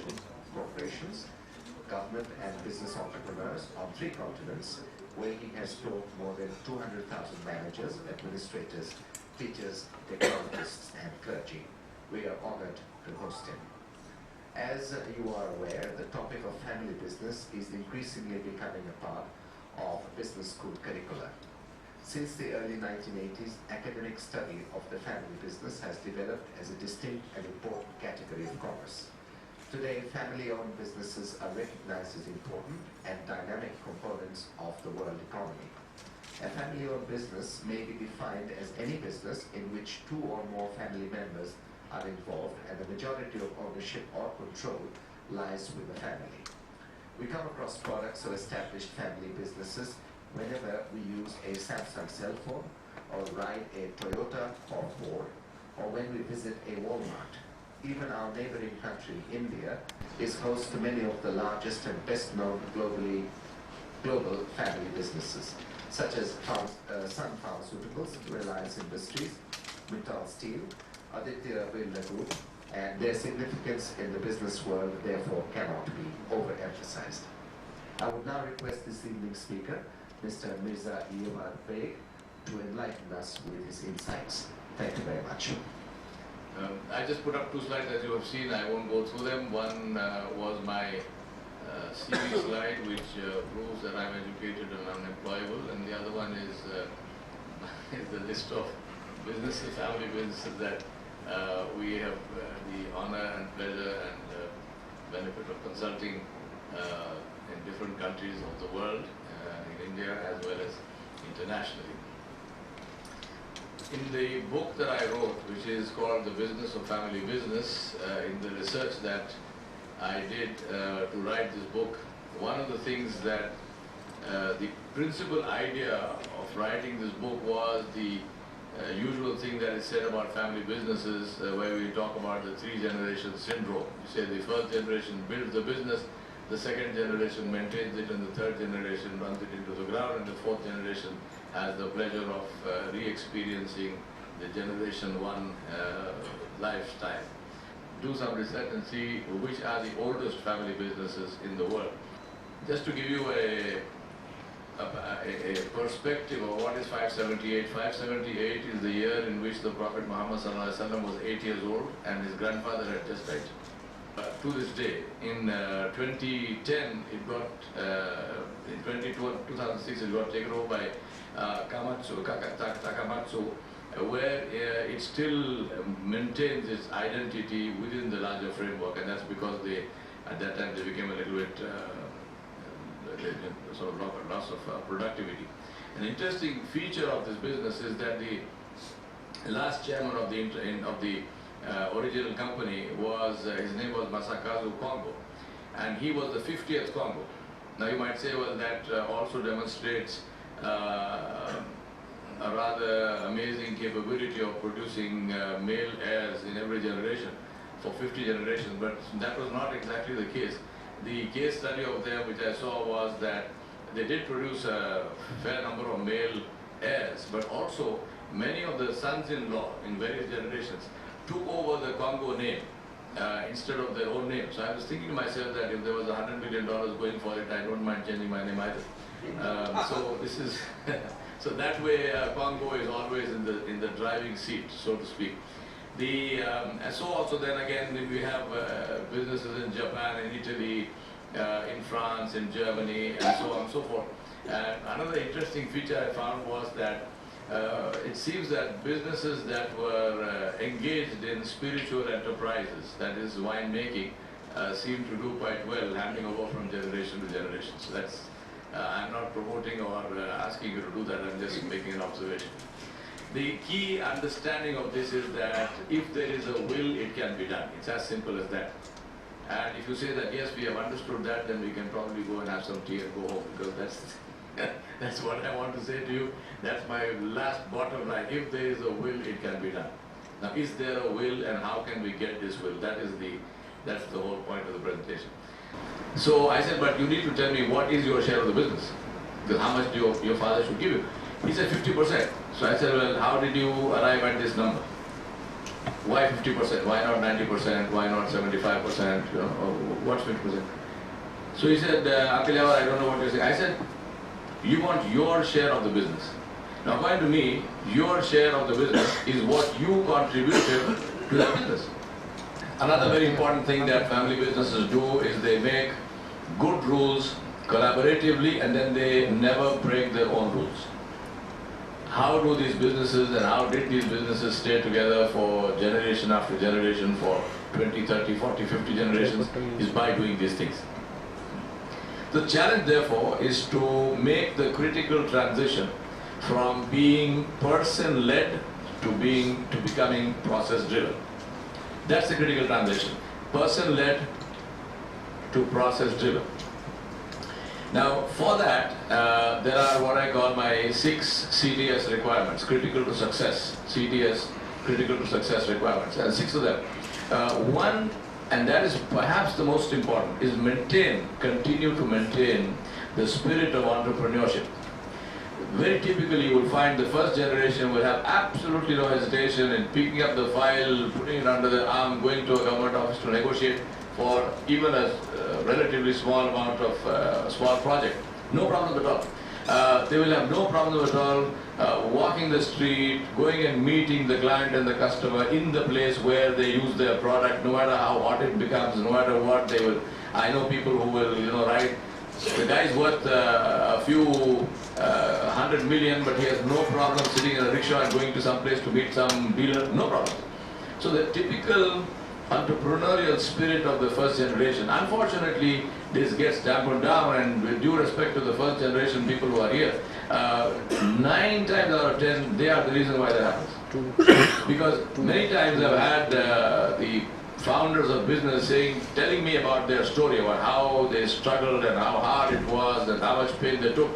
professionals, corporations, government and business entrepreneurs on 3 continents, where he has taught more than 200,000 managers, administrators, teachers, technologists and clergy. We are honored to host him. As you are aware, the topic of family business is increasingly becoming a part of business school curricula. Since the early 1980s, academic study of the family business has developed as a distinct and important category of commerce. Today, family-owned businesses are recognized as important and dynamic components of the world economy. A family-owned business may be defined as any business in which 2 or more family members are involved and the majority of ownership or control lies with the family. We come across products of established family businesses whenever we use a Samsung cell phone or ride a Toyota or Ford, or when we visit a Walmart. Even our neighboring country, India, is host to many of the largest and best-known global family businesses, such as Sun Pharmaceuticals, Reliance Industries, Mittal Steel, Aditya Birla Group, and their significance in the business world therefore cannot be overemphasized. I would now request this evening's speaker, Mr. Mirza Yawar Baig, to enlighten us with his insights. Thank you very much. I just put up 2 slides as you have seen. I won't go through them. One was my CV slide, which proves that I'm educated and unemployable, and the other one is the list of businesses, family businesses that we have the honor and pleasure and benefit of consulting in different countries of the world, in India as well as internationally. In the book that I wrote, which is called The Business of Family Business, in the research that I did to write this book, one of the things that the principal idea of writing this book was the usual thing that is said about family businesses, where we talk about the 3-generation syndrome. You say the first generation builds the business, the second generation maintains it, and the third generation runs it into the ground, and the fourth generation has the pleasure of re-experiencing the generation 1 lifestyle. Do some research and see which are the oldest family businesses in the world. Just to give you a perspective of what is 578. 578 is the year in which the Prophet Muhammad ﷺ was 8 years old and his grandfather had just died. To this day, in 2010, it got, in 2006, it got taken over by Takamatsu, where it still maintains its identity within the larger framework, and that's because at that time they became a little bit sort of loss of productivity. An interesting feature of this business is that the last chairman of the original company was, his name was Masakazu Kongo, and he was the 50th Kongo. Now you might say, well, that also demonstrates a rather amazing capability of producing male heirs in every generation for 50 generations, but that was not exactly the case. The case study of them which I saw was that they did produce a fair number of male heirs, but also many of the sons-in-law in various generations took over the Congo name instead of their own name. So I was thinking to myself that if there was $100 million going for it, I don't mind changing my name either. So this is so that way Congo is always in the driving seat, so to speak. And so also then again we have businesses in Japan, in Italy, in France, in Germany, and so on and so forth. And another interesting feature I found was that it seems that businesses that were engaged in spiritual enterprises, that is winemaking, seem to do quite well, handing over from generation to generation. So that's, I'm not promoting or asking you to do that, I'm just making an observation. The key understanding of this is that if there is a will, it can be done. It's as simple as that. And if you say that, yes, we have understood that, then we can probably go and have some tea and go home, because that's what I want to say to you. That's my last bottom line. If there is a will, it can be done. Now, is there a will, and how can we get this will? That's the whole point of the presentation. So I said, but you need to tell me what is your share of the business? Because how much do your father should give you? He said 50%. So I said, well, how did you arrive at this number? Why 50%? Why not 90%? Why not 75%? You know, what's 50%? So he said, Uncle Yawar, I don't know what you're saying. I said, you want your share of the business. Now, according to me, your share of the business is what you contributed to the business. Another very important thing that family businesses do is they make good rules collaboratively and then they never break their own rules. How do these businesses and how did these businesses stay together for generation after generation, for 20, 30, 40, 50 generations, is by doing these things. The challenge, therefore, is to make the critical transition from being person-led to becoming process-driven. That's the critical transition. Person-led to process-driven. Now, for that, there are what I call my 6 CTS requirements, critical to success, CTS, critical to success requirements, and 6 of them. One, and that is perhaps the most important, is continue to maintain the spirit of entrepreneurship. Very typically, you will find the first generation will have absolutely no hesitation in picking up the file, putting it under the arm, going to a government office to negotiate for even a relatively small amount of small project. No problem at all. They will have no problem at all walking the street, going and meeting the client and the customer in the place where they use their product, no matter how hot it becomes, no matter what they will. I know people who will, write, the guy's worth a few 100 million, but he has no problem sitting in a rickshaw and going to some place to meet some dealer, no problem. So the typical entrepreneurial spirit of the first generation, unfortunately, this gets dampened down, and with due respect to the first generation people who are here, 9 times out of 10, they are the reason why that happens. Because many times I've had the founders of business telling me about their story, about how they struggled and how hard it was and how much pain they took.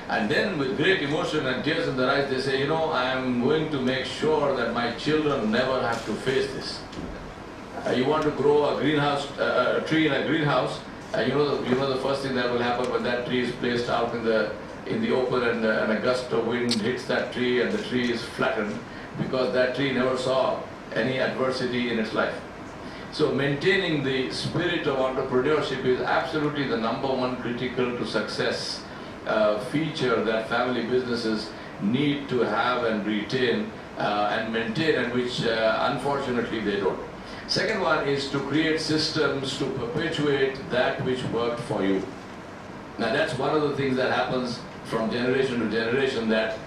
And then with great emotion and tears in their eyes, they say, I am going to make sure that my children never have to face this. You want to grow a greenhouse, a tree in a greenhouse, you know the first thing that will happen when that tree is placed out in the open and a gust of wind hits that tree and the tree is flattened because that tree never saw any adversity in its life. So maintaining the spirit of entrepreneurship is absolutely the #1 critical to success feature that family businesses need to have and retain and maintain, and which unfortunately they don't. Second one is to create systems to perpetuate that which worked for you. Now that's one of the things that happens from generation to generation, that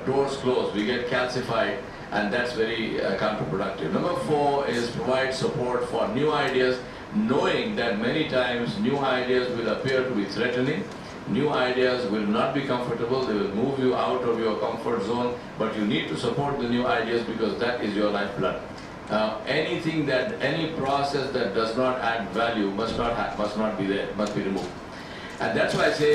doors close, we get calcified, and that's very counterproductive. Number 4 is provide support for new ideas, knowing that many times new ideas will appear to be threatening, new ideas will not be comfortable, they will move you out of your comfort zone, but you need to support the new ideas because that is your lifeblood. Any process that does not add value must not be there, must be removed. And that's why I say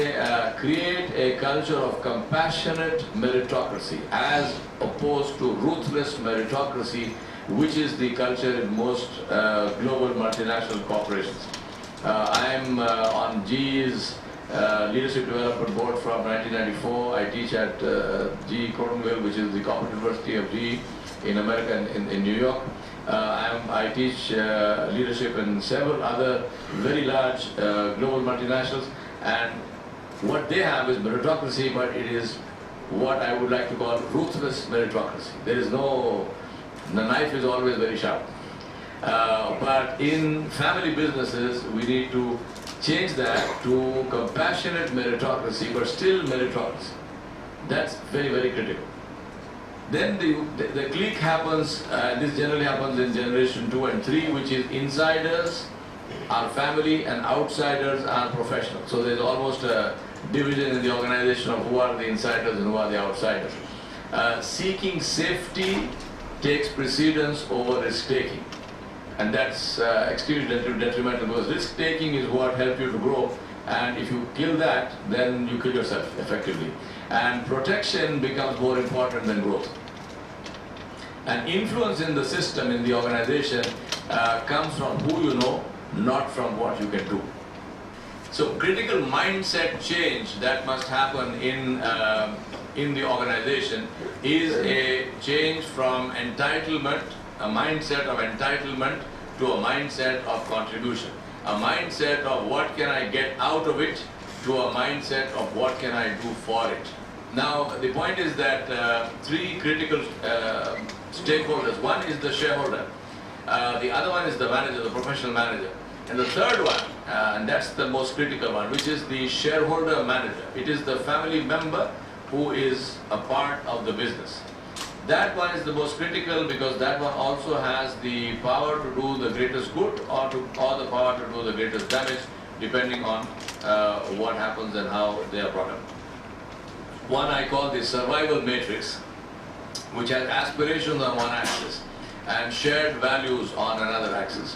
create a culture of compassionate meritocracy as opposed to ruthless meritocracy, which is the culture in most global multinational corporations. I'm on GE's Leadership Development Board from 1994. I teach at GE Cornwall, which is the corporate university of GE in America, in New York. I teach leadership in several other very large global multinationals, and what they have is meritocracy, but it is what I would like to call ruthless meritocracy. There is the knife is always very sharp. But in family businesses, we need to change that to compassionate meritocracy, but still meritocracy. That's very, very critical. Then the clique happens, this generally happens in generation 2 and 3, which is insiders are family and outsiders are professional. So there's almost a division in the organization of who are the insiders and who are the outsiders. Seeking safety takes precedence over risk-taking. And that's extremely detrimental, because risk-taking is what helps you to grow. And if you kill that, then you kill yourself effectively. And protection becomes more important than growth. And influence in the system, in the organization, comes from who you know, not from what you can do. So critical mindset change that must happen in the organization is a change from entitlement a mindset of entitlement to a mindset of contribution. A mindset of what can I get out of it to a mindset of what can I do for it. Now, the point is that three critical stakeholders. One is the shareholder. The other one is the manager, the professional manager. And the third one, and that's the most critical one, which is the shareholder manager. It is the family member who is a part of the business. That one is the most critical because that one also has the power to do the greatest good or the power to do the greatest damage, depending on what happens and how they are brought up. One I call the survival matrix, which has aspirations on one axis and shared values on another axis.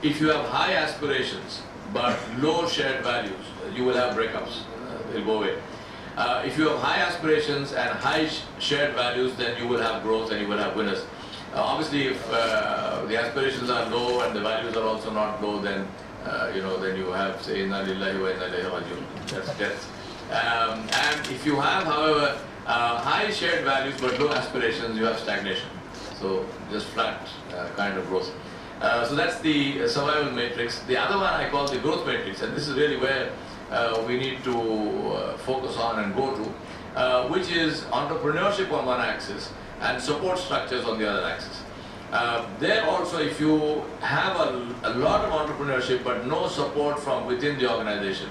If you have high aspirations but low shared values, you will have breakups. They'll go away. If you have high aspirations and high shared values, then you will have growth and you will have winners. Obviously, if the aspirations are low and the values are also not low, then then you have, say, Inna Lillahi wa Inna Ilaihi Raji'un. That's death. And if you have, however, high shared values but low aspirations, you have stagnation. So just flat kind of growth. So that's the survival matrix. The other one I call the growth matrix, and this is really where we need to focus on and go to, which is entrepreneurship on one axis and support structures on the other axis. There also, if you have a lot of entrepreneurship but no support from within the organization,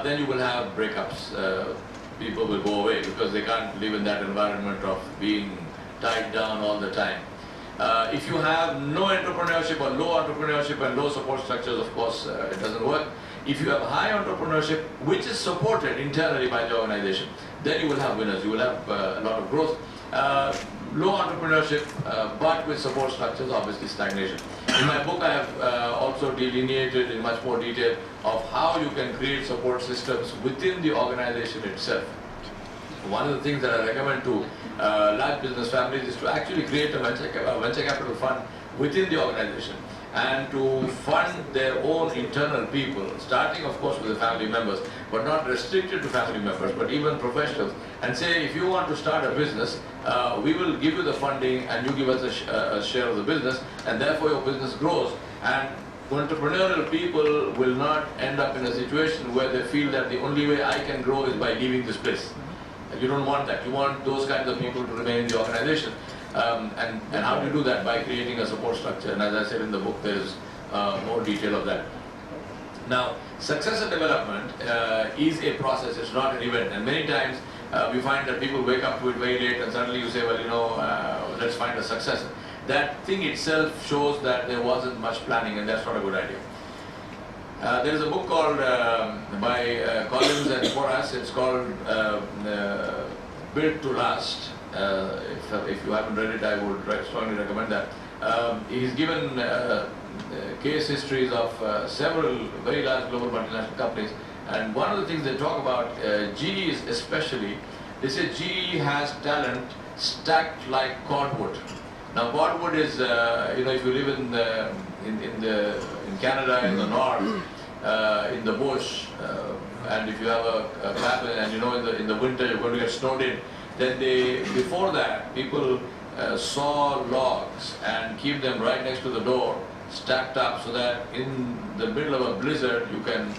then you will have breakups. People will go away because they can't live in that environment of being tied down all the time. If you have no entrepreneurship or low entrepreneurship and low support structures, of course, it doesn't work. If you have high entrepreneurship, which is supported internally by the organization, then you will have winners. You will have a lot of growth. Low entrepreneurship, but with support structures, obviously stagnation. In my book, I have also delineated in much more detail of how you can create support systems within the organization itself. One of the things that I recommend to large business families is to actually create a venture capital fund within the organization and to fund their own internal people, starting of course with the family members, but not restricted to family members, but even professionals, and say, if you want to start a business, we will give you the funding and you give us a share of the business, and therefore your business grows. And entrepreneurial people will not end up in a situation where they feel that the only way I can grow is by leaving this place. You don't want that. You want those kinds of people to remain in the organization. And how do you do that? By creating a support structure. And as I said in the book, there is more detail of that. Now, successor development is a process. It's not an event. And many times we find that people wake up to it very late and suddenly you say, well, let's find a successor. That thing itself shows that there wasn't much planning, and that's not a good idea. There is a book called by Collins and Porras. It's called Built to Last. If you haven't read it, I would strongly recommend that. He's given case histories of several very large global multinational companies, and one of the things they talk about, GE is especially, they say GE has talent stacked like cordwood. Now cordwood is, if you live in Canada, in the north, in the bush, and if you have a cabin and in the winter you're going to get snowed in, then before that, people saw logs and keep them right next to the door, stacked up, so that in the middle of a blizzard you can,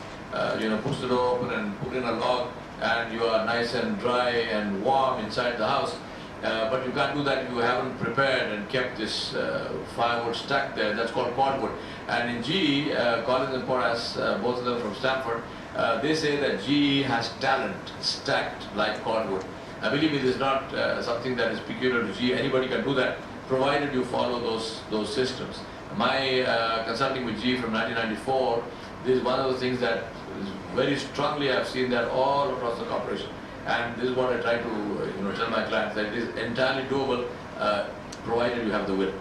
push the door open and put in a log, and you are nice and dry and warm inside the house. But you can't do that if you haven't prepared and kept this firewood stacked there. That's called cordwood. And in GE, Collins and Porras, both of them from Stanford, they say that GE has talent stacked like cordwood. I believe it is not something that is peculiar to GE. Anybody can do that, provided you follow those systems. My consulting with GE from 1994, this is one of the things that is very strongly I've seen that all across the corporation. And this is what I try to tell my clients, that it is entirely doable provided you have the will.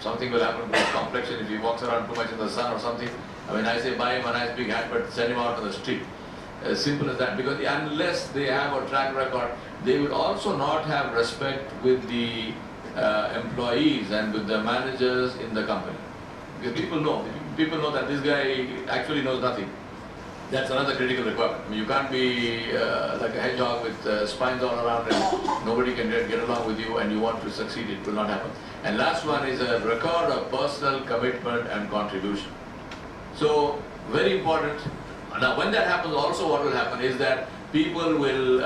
Something will happen to his complexion if he walks around too much in the sun or something. I mean, I say buy him a nice big hat, but send him out on the street. As simple as that. Because unless they have a track record, they will also not have respect with the employees and with the managers in the company. Because people know that this guy actually knows nothing. That's another critical requirement. I mean, you can't be like a hedgehog with spines all around and nobody can get along with you and you want to succeed. It will not happen. And last one is a record of personal commitment and contribution. So, very important. Now, when that happens, also what will happen is that people will,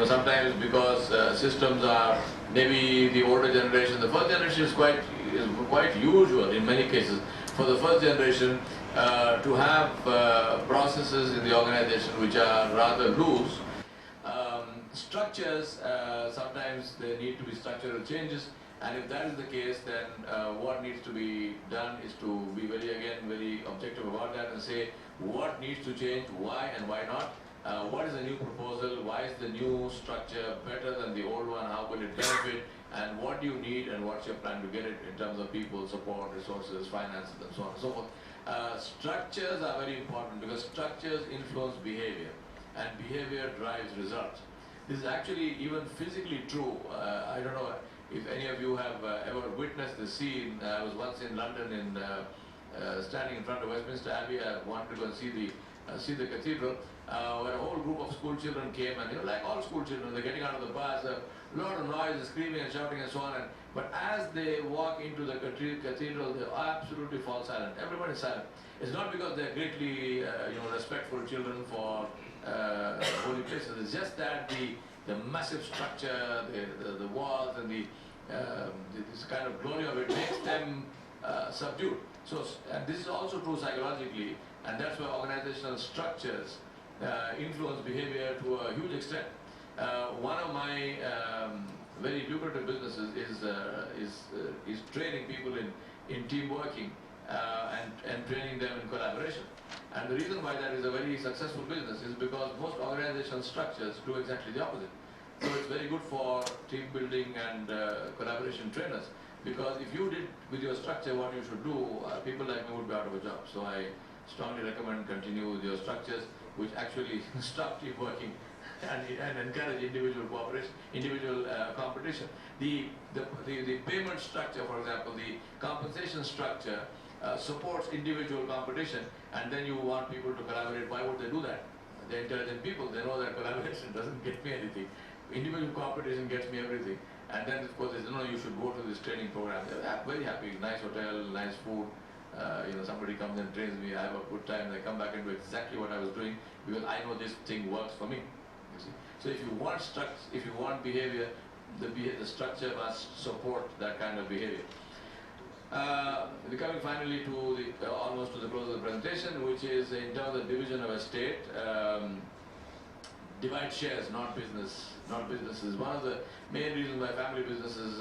sometimes because systems are, maybe the older generation, the first generation is quite usual in many cases. For the first generation, to have processes in the organization which are rather loose, structures, sometimes there need to be structural changes, and if that is the case, then what needs to be done is to be very objective about that and say what needs to change, why and why not. What is the new proposal, why is the new structure better than the old one, how will it benefit, and what do you need and what's your plan to get it in terms of people, support, resources, finances and so on and so forth. Structures are very important because structures influence behavior and behavior drives results. This is actually even physically true. I don't know if any of you have ever witnessed the scene. I was once in London standing in front of Westminster Abbey. I wanted to go and see the cathedral, where a whole group of school children came, and like all school children, they're getting out of the bus, a lot of noise, screaming and shouting and so on. But as they walk into the cathedral, they absolutely fall silent. Everybody is silent. It's not because they're greatly, respectful children for holy places. It's just that the massive structure, the walls, and this kind of glory of it makes them subdued. So, and this is also true psychologically, and that's why organizational structures influence behavior to a huge extent. One of my very lucrative businesses is training people in team working and training them in collaboration. And the reason why that is a very successful business is because most organizational structures do exactly the opposite. So it's very good for team building and collaboration trainers, because if you did with your structure what you should do, people like me would be out of a job. So I strongly recommend continue with your structures, which actually stop team working and encourage individual cooperation, individual competition. The payment structure, for example, the compensation structure supports individual competition, and then you want people to collaborate. Why would they do that? They're intelligent people. They know that collaboration doesn't get me anything. Individual competition gets me everything. And then, of course, they say, no, you should go to this training program. They're very happy. Nice hotel, nice food. Somebody comes and trains me. I have a good time. They come back and do exactly what I was doing because I know this thing works for me. You see? So if you want behavior, the structure must support that kind of behavior. We're coming finally to almost to the close of the presentation, which is in terms of division of estate. Divide shares, not businesses. One of the main reasons why family businesses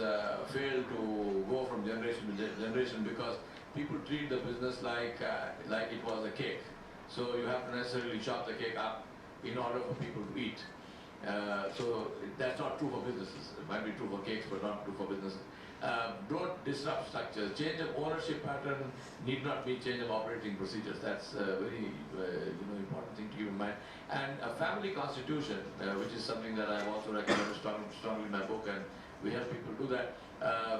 fail to go from generation to generation, because people treat the business like it was a cake. So you have to necessarily chop the cake up in order for people to eat. So that's not true for businesses. It might be true for cakes, but not true for businesses. Don't disrupt structures. Change of ownership pattern need not be change of operating procedures. That's a very important thing to keep in mind. And a family constitution, which is something that I've also recommended strongly in my book, and we help people do that,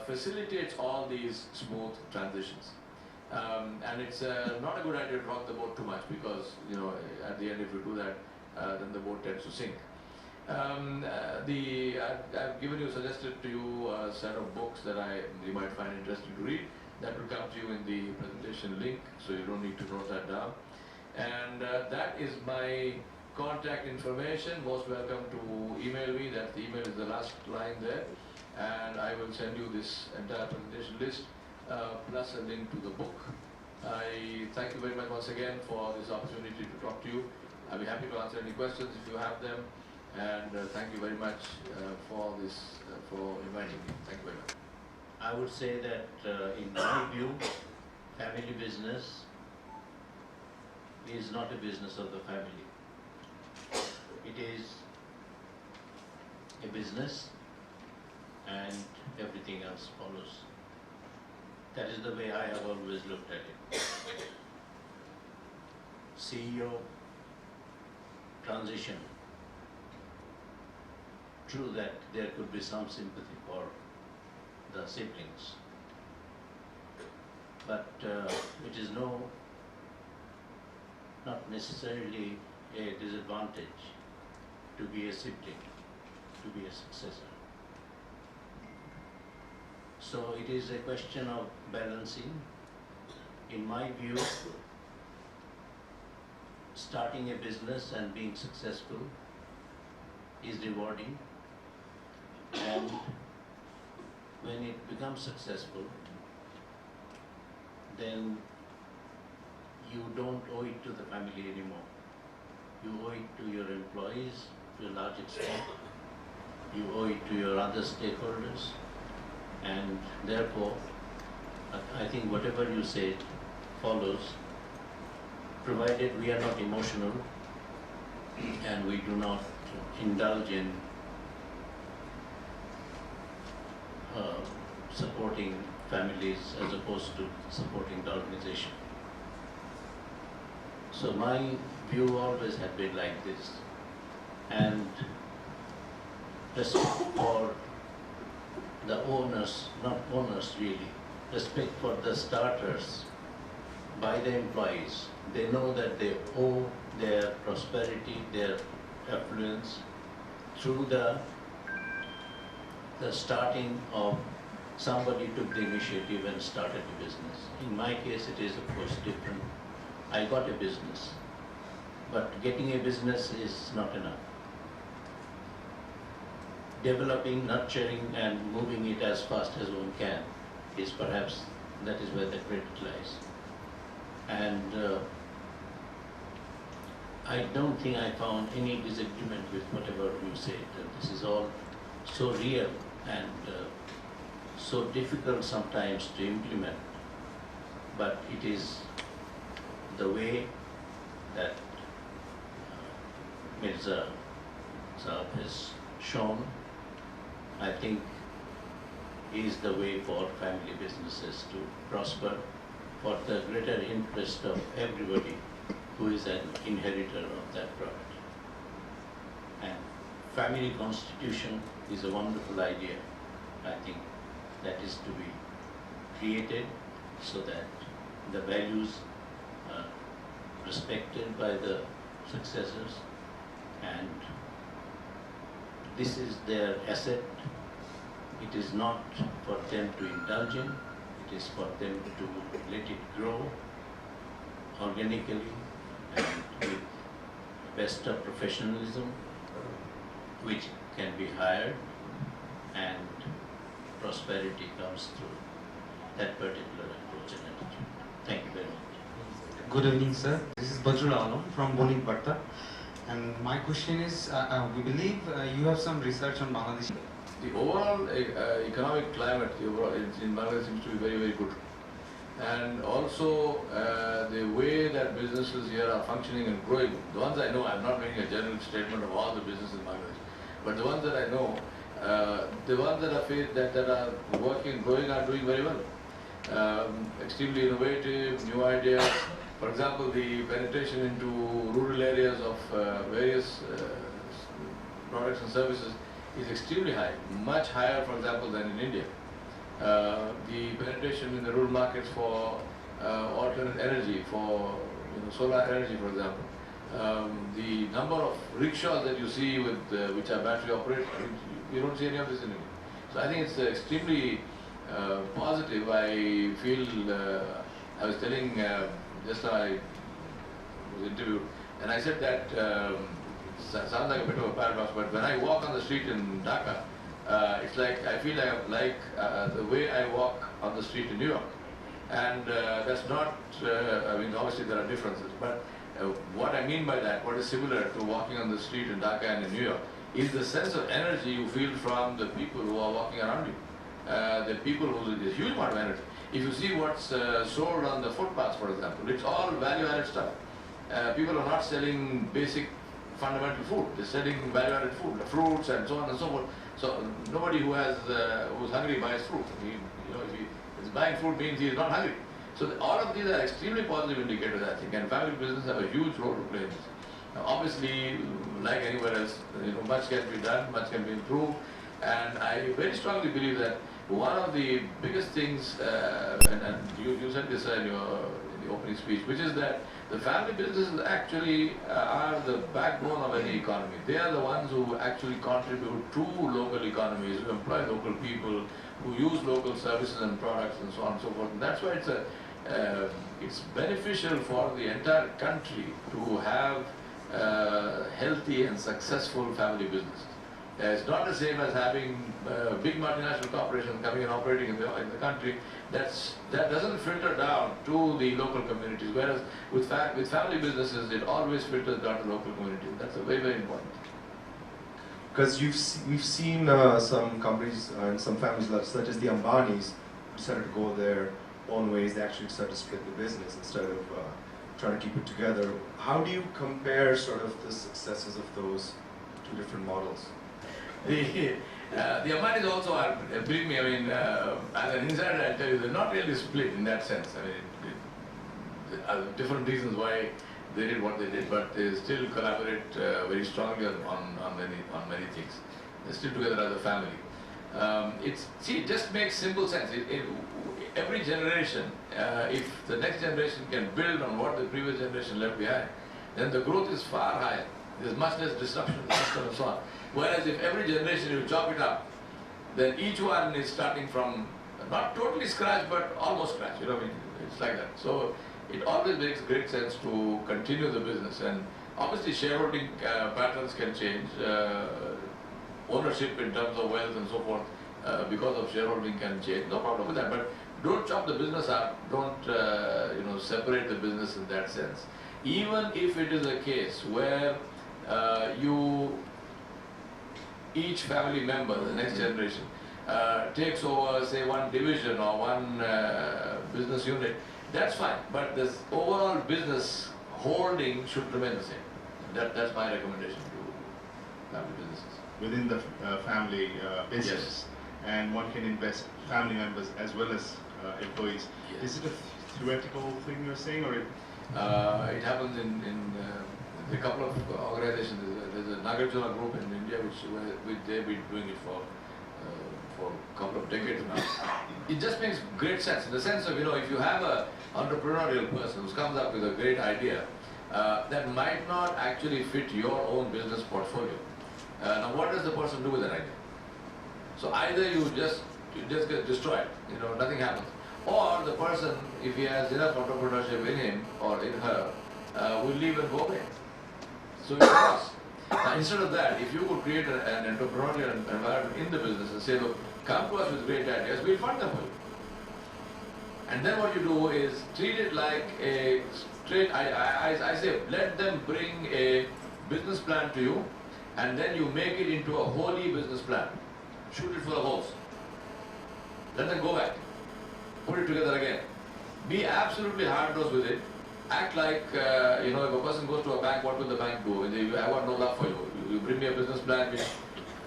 facilitates all these smooth transitions. And it's not a good idea to rock the boat too much, because at the end, if you do that, then the boat tends to sink. I've suggested to you a set of books that you might find interesting to read. That will come to you in the presentation link, so you don't need to note that down. And that is my contact information. Most welcome to email me. That the email is the last line there, and I will send you this entire presentation list plus a link to the book. I thank you very much once again for this opportunity to talk to you. I'll be happy to answer any questions if you have them. And thank you very much for inviting me. Thank you very much. I would say that in my view, family business is not a business of the family. It is a business and everything else follows. That is the way I have always looked at it. CEO, transition. True that there could be some sympathy for the siblings, but it is no not necessarily a disadvantage to be a sibling, to be a successor. So it is a question of balancing. In my view, starting a business and being successful is rewarding, and when it becomes successful, then you don't owe it to the family anymore. You owe it to your employees to a large extent. You owe it to your other stakeholders, and therefore, I think whatever you said follows, provided we are not emotional and we do not indulge in supporting families as opposed to supporting the organization. So my view always had been like this, and respect for the owners, not owners really, respect for the starters by the employees. They know that they owe their prosperity, their affluence through the starting of somebody took the initiative and started a business. In my case, it is of course different. I got a business, but getting a business is not enough. Developing, nurturing, and moving it as fast as one can is perhaps, that is where the credit lies. And I don't think I found any disagreement with whatever you said. This is all so real and so difficult sometimes to implement, but it is the way that Mirza Saab has shown, I think, is the way for family businesses to prosper for the greater interest of everybody who is an inheritor of that product. And family constitution is a wonderful idea. I think that is to be created so that the values are respected by the successors, and this is their asset. It is not for them to indulge in, it is for them to let it grow organically and with best of professionalism, which can be hired, and prosperity comes through that particular approach and attitude. Thank you very much. Good evening, sir. This is Badrul Alam from Bonik Bhatta. And my question is, we believe you have some research on Bangladesh. The overall economic climate in Bangladesh seems to be very, very good. And also the way that businesses here are functioning and growing, the ones I know, I'm not making a general statement of all the businesses in Bangladesh, but the ones that I know, the ones that are working, growing are doing very well. Extremely innovative, new ideas. For example, the penetration into rural areas of various products and services is extremely high, much higher, for example, than in India. The penetration in the rural markets for alternate energy, for solar energy, for example. The number of rickshaws that you see with which are battery operated, you don't see any of this in India. So I think it's extremely positive. I feel, I was telling, just now I was interviewed, and I said that sounds like a bit of a paradox, but when I walk on the street in Dhaka, it's like I feel like the way I walk on the street in New York. And that's not, I mean, obviously there are differences, but what I mean by that, what is similar to walking on the street in Dhaka and in New York, is the sense of energy you feel from the people who are walking around you. The people who, there's a huge amount of energy. If you see what's sold on the footpaths, for example, it's all value-added stuff. People are not selling basic fundamental food. They're selling value-added food, fruits and so on and so forth. So nobody who's hungry buys fruit. If he is buying fruit means he is not hungry. So all of these are extremely positive indicators, I think, and family business have a huge role to play in this. Now, obviously, like anywhere else, much can be done, much can be improved, and I very strongly believe that one of the biggest things, and you said this in the opening speech, which is that the family businesses actually are the backbone of any economy. They are the ones who actually contribute to local economies, who employ local people, who use local services and products and so on and so forth. And that's why it's beneficial for the entire country to have healthy and successful family businesses. It's not the same as having big multinational corporations coming and operating in the country. That doesn't filter down to the local communities, whereas with family businesses, it always filters down to local communities. That's very, very important. Because we've seen some companies and some families, such as the Ambanis, decided to go their own ways. They actually decided to split the business instead of trying to keep it together. How do you compare sort of the successes of those two different models? The Ambanis also are, believe me, I mean, as an insider, I'll tell you, they're not really split in that sense. I mean, different reasons why they did what they did, but they still collaborate very strongly on many things. They're still together as a family. It just makes simple sense. Every generation, if the next generation can build on what the previous generation left behind, then the growth is far higher. There's much less disruption, and so on. Whereas if every generation you chop it up, then each one is starting from not totally scratch, but almost scratch. You know, I mean, it's like that. So it always makes great sense to continue the business. And obviously, shareholding patterns can change. Ownership in terms of wealth and so forth, because of shareholding can change. No problem with that. But don't chop the business up. Don't separate the business in that sense. Even if it is a case where each family member, the next generation, takes over, say, one division or one business unit, that's fine. But this overall business holding should remain the same. That's my recommendation to family businesses. Within the family business, Yes. and one can invest family members as well as employees. Yes. Is it a theoretical thing you're saying, or It happens in a couple of organizations. There's a Nagarjuna group in India which they've been doing it for a couple of decades now. It just makes great sense in the sense of, if you have an entrepreneurial person who comes up with a great idea that might not actually fit your own business portfolio. Now, what does the person do with that idea? So either you just get destroyed, nothing happens, or the person, if he has enough entrepreneurship in him or in her, will leave and go away. So it works. Now, instead of that, if you could create an entrepreneurial environment in the business and say, look, come to us with great ideas, we'll fund them for you. And then what you do is treat it like a straight, I say, let them bring a business plan to you, and then you make it into a wholly business plan. Shoot it full of holes. Let them go back. Put it together again. Be absolutely hard-nosed with it. Act like, if a person goes to a bank, what will the bank do? I want no love for you. You bring me a business plan which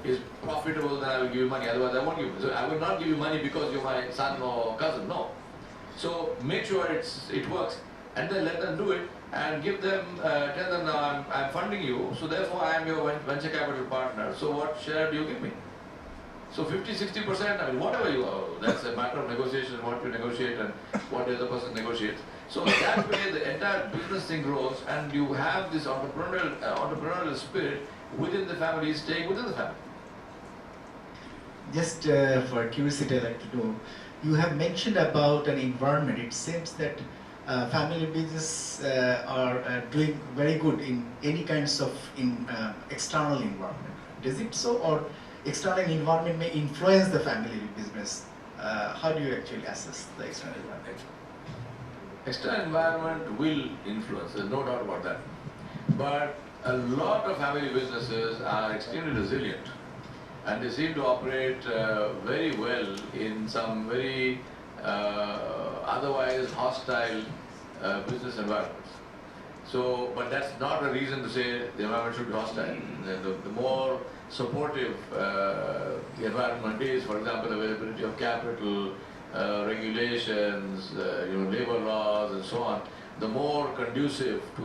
is profitable, then I will give you money. Otherwise, I won't give you. So I will not give you money because you're my son or cousin. No. So make sure it works, and then let them do it, and give them, tell them, now I'm funding you, so therefore I am your venture capital partner. So what share do you give me? So 50-60%, I mean, whatever you are, that's a matter of negotiation, what you negotiate and what the other person negotiates. So that way the entire business thing grows, and you have this entrepreneurial spirit within the family, staying within the family. Just for curiosity, I'd like to know, you have mentioned about an environment. It seems that family business are doing very good in any kinds of external environment. Is it so, or external environment may influence the family business? How do you actually assess the external environment? External environment will influence, there's no doubt about that. But a lot of family businesses are extremely resilient, and they seem to operate very well in some very otherwise hostile business environments. So, but that's not a reason to say the environment should be hostile. The more supportive the environment is, for example, availability of capital, regulations, labor laws and so on, the more conducive to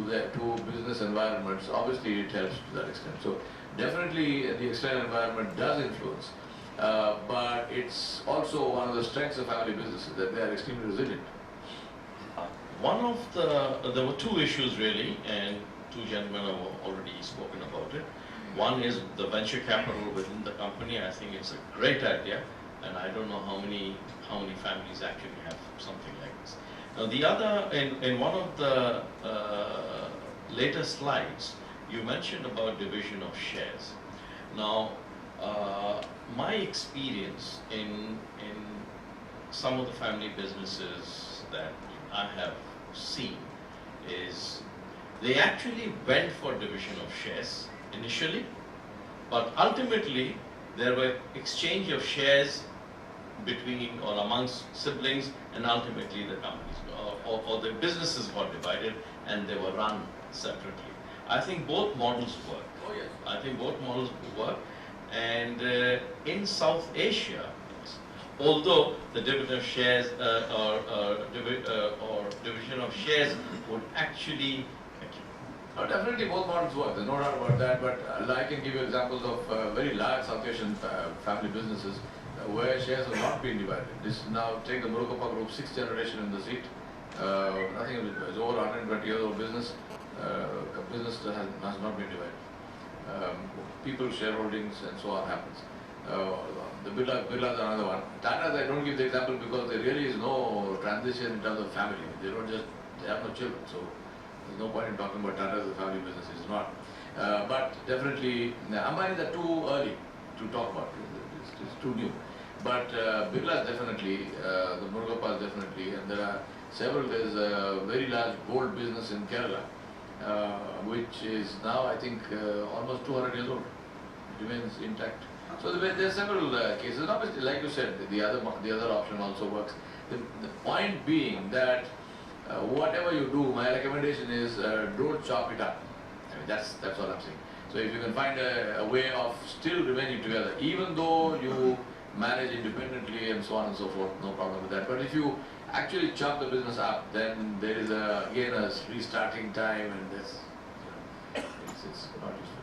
business environments, obviously it helps to that extent. So definitely the external environment does influence, but it's also one of the strengths of family businesses that they are extremely resilient. One of there were two issues really, and two gentlemen have already spoken about it. One is the venture capital within the company. I think it's a great idea, and I don't know how many families actually have something like this. Now the other, in one of the later slides, you mentioned about division of shares. Now, my experience in some of the family businesses that I have seen is they actually went for division of shares initially, but ultimately there were exchange of shares between or amongst siblings, and ultimately the companies or the businesses got divided and they were run separately. I think both models work. Oh yes. I think both models work, and in South Asia, although the dividend of shares or division of shares would actually Definitely both models work, there's no doubt about that, but I can give you examples of very large South Asian family businesses where shares have not been divided. This now, take the Murugappa Group, 6th generation in the seat, nothing of it, it's over 120 years old business, business that has not been divided. People shareholdings and so on happens. The Birlas are another one. Tatas, I don't give the example because there really is no transition in terms of family. They have no children, so there's no point in talking about Tata as a family business. It's not. But definitely, Ambani's are too early to talk about. It's too new. But Birlas definitely, the Murugappas definitely, and there are several. There's a very large gold business in Kerala, which is now, I think, almost 200 years old. It remains intact. So there are several cases. Obviously, like you said, the other option also works. The point being that whatever you do, my recommendation is don't chop it up. I mean, that's all I'm saying. So if you can find a way of still remaining together, even though you manage independently and so on and so forth, no problem with that. But if you actually chop the business up, then there is again a restarting time, and that's it's not useful.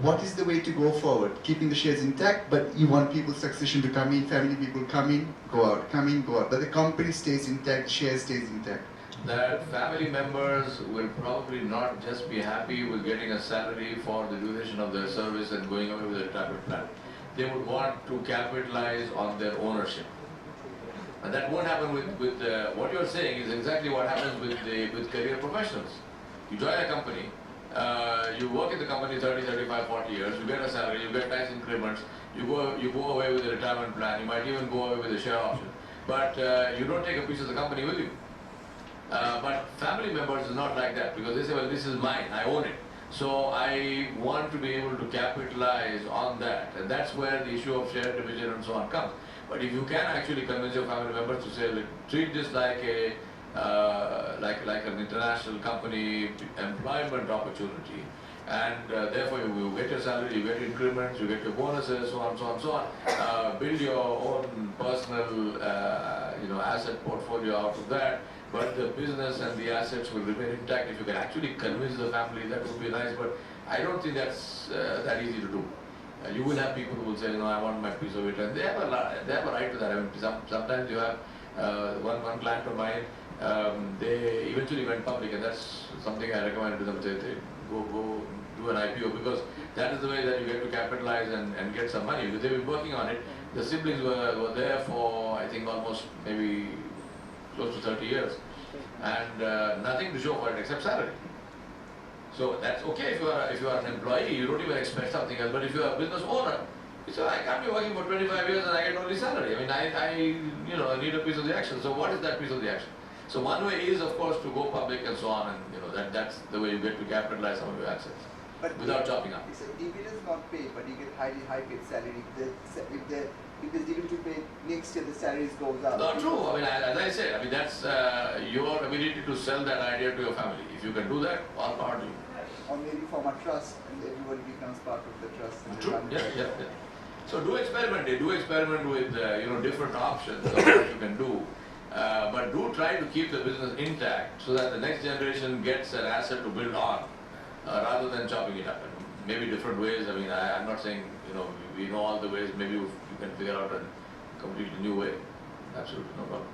What is the way to go forward? Keeping the shares intact, but you want people's succession to come in, family people come in, go out, come in, go out. But the company stays intact, shares stays intact. That family members will probably not just be happy with getting a salary for the duration of their service and going away with a retirement plan. They would want to capitalize on their ownership. And that won't happen with what you're saying is exactly what happens with career professionals. You join a company, you work in the company 30, 35, 40 years, you get a salary, you get nice increments, you go away with a retirement plan, you might even go away with a share option. But you don't take a piece of the company with you. But family members is not like that, because they say, well, this is mine, I own it. So I want to be able to capitalize on that, and that's where the issue of share division and so on comes. But if you can actually convince your family members to say, treat this like a like an international company employment opportunity, and therefore you get your salary, you get increments, you get your bonuses, so on, so on, so on. Build your own personal asset portfolio out of that. But the business and the assets will remain intact. If you can actually convince the family, that would be nice. But I don't think that's that easy to do. You will have people who will say, I want my piece of it, and they have a right to that. I mean, sometimes you have one client of mine. They eventually went public, and that's something I recommend to them. They go do an IPO, because that is the way that you get to capitalize and get some money. Because they've been working on it. The siblings were there for, I think, almost maybe close to 30 years, and nothing to show for it except salary. So that's okay if you are an employee, you don't even expect something else. But if you are a business owner, you say, I can't be working for 25 years and I get only salary. I mean, I need a piece of the action. So what is that piece of the action? So one way is, of course, to go public and so on, and that's the way you get to capitalize some of your assets, but without chopping up. So dividends not paid, but you get high paid salary. If the dividend you pay next year, the salaries goes up. Not true. I mean, as I said, that's your ability to sell that idea to your family. If you can do that, all power to you. Or maybe form a trust, and everybody becomes part of the trust. And True. Yeah. So do experiment with different options of what you can do. But do try to keep the business intact so that the next generation gets an asset to build on, rather than chopping it up. Maybe different ways. I mean, I'm not saying we know all the ways. Maybe you can figure out a completely new way. Absolutely, no problem.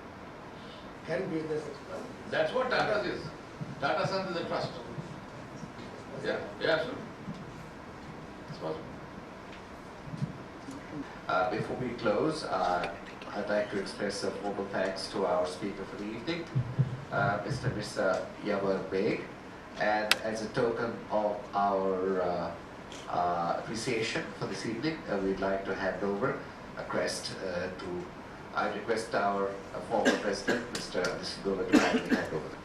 can business expand. That's what Tata's is. Tata Sons is a trust. Yeah, absolutely. It's possible. Before we close, I'd like to express a formal thanks to our speaker for the evening, Mr. Mirza Yawar Baig, and as a token of our appreciation for this evening, we'd like to hand over a crest I request our former president, Mr. Govind, to hand over.